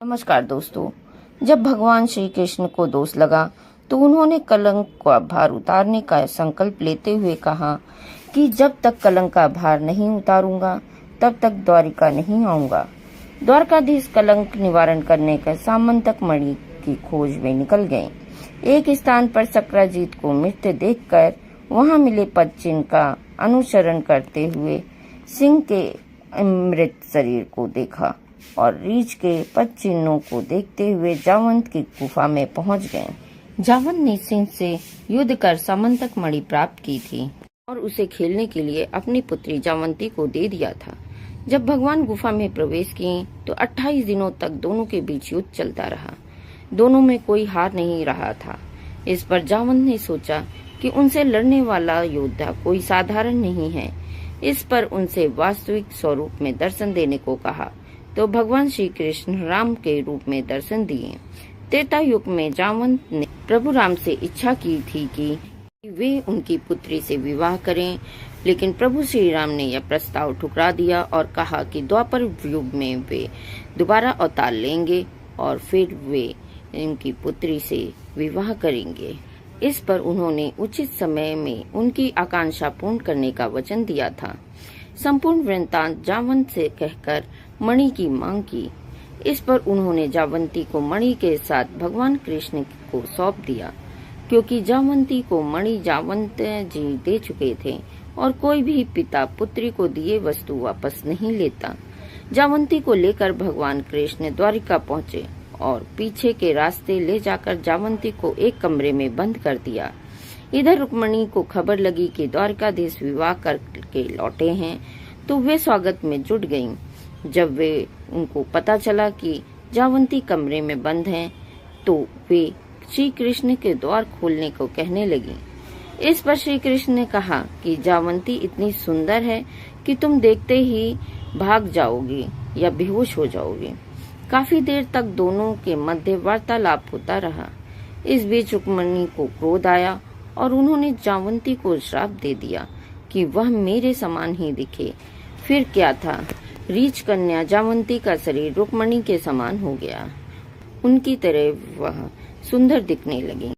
नमस्कार दोस्तों। जब भगवान श्री कृष्ण को दोष लगा तो उन्होंने कलंक का भार उतारने का संकल्प लेते हुए कहा कि जब तक कलंक का भार नहीं उतारूंगा तब तक द्वारिका नहीं आऊंगा। द्वारकाधीश कलंक निवारण करने का सामंतक मणि की खोज में निकल गए। एक स्थान पर शक्राजीत को मृत देखकर वहां मिले पद चिन्ह का अनुसरण करते हुए सिंह के अमृत शरीर को देखा और रीछ के पद चिन्हों को देखते हुए जावंत की गुफा में पहुंच गए। जावंत ने सिंह से युद्ध कर सामंतक मणि प्राप्त की थी और उसे खेलने के लिए अपनी पुत्री जावंती को दे दिया था। जब भगवान गुफा में प्रवेश किए तो 28 दिनों तक दोनों के बीच युद्ध चलता रहा। दोनों में कोई हार नहीं रहा था। इस पर जावंत ने सोचा कि उनसे लड़ने वाला योद्धा कोई साधारण नहीं है। इस पर उनसे वास्तविक स्वरूप में दर्शन देने को कहा तो भगवान श्री कृष्ण राम के रूप में दर्शन दिए। त्रेता युग में जावंत ने प्रभु राम से इच्छा की थी कि वे उनकी पुत्री से विवाह करें, लेकिन प्रभु श्री राम ने यह प्रस्ताव ठुकरा दिया और कहा कि द्वापर युग में वे दोबारा अवतार लेंगे और फिर वे उनकी पुत्री से विवाह करेंगे। इस पर उन्होंने उचित समय में उनकी आकांक्षा पूर्ण करने का वचन दिया था। संपूर्ण वृत्तांत जावंत से कहकर मणि की मांग की। इस पर उन्होंने जावंती को मणि के साथ भगवान कृष्ण को सौंप दिया, क्योंकि जावंती को मणि जावंत जी दे चुके थे और कोई भी पिता पुत्री को दिए वस्तु वापस नहीं लेता। जावंती को लेकर भगवान कृष्ण द्वारिका पहुँचे और पीछे के रास्ते ले जाकर जावंती को एक कमरे में बंद कर दिया। इधर रुक्मिणी को खबर लगी कि द्वारकाधीश विवाह करके लौटे हैं तो वे स्वागत में जुट गईं। जब वे उनको पता चला कि जावंती कमरे में बंद हैं तो वे श्री कृष्ण के द्वार खोलने को कहने लगी। इस पर श्री कृष्ण ने कहा कि जावंती इतनी सुंदर है कि तुम देखते ही भाग जाओगी या बेहोश हो जाओगी। काफी देर तक दोनों के मध्य वार्तालाप होता रहा। इस बीच रुक्मिणी को क्रोध आया और उन्होंने जावंती को श्राप दे दिया कि वह मेरे समान ही दिखे। फिर क्या था, रीछ कन्या जावंती का शरीर रुक्मिणी के समान हो गया। उनकी तरह वह सुंदर दिखने लगी।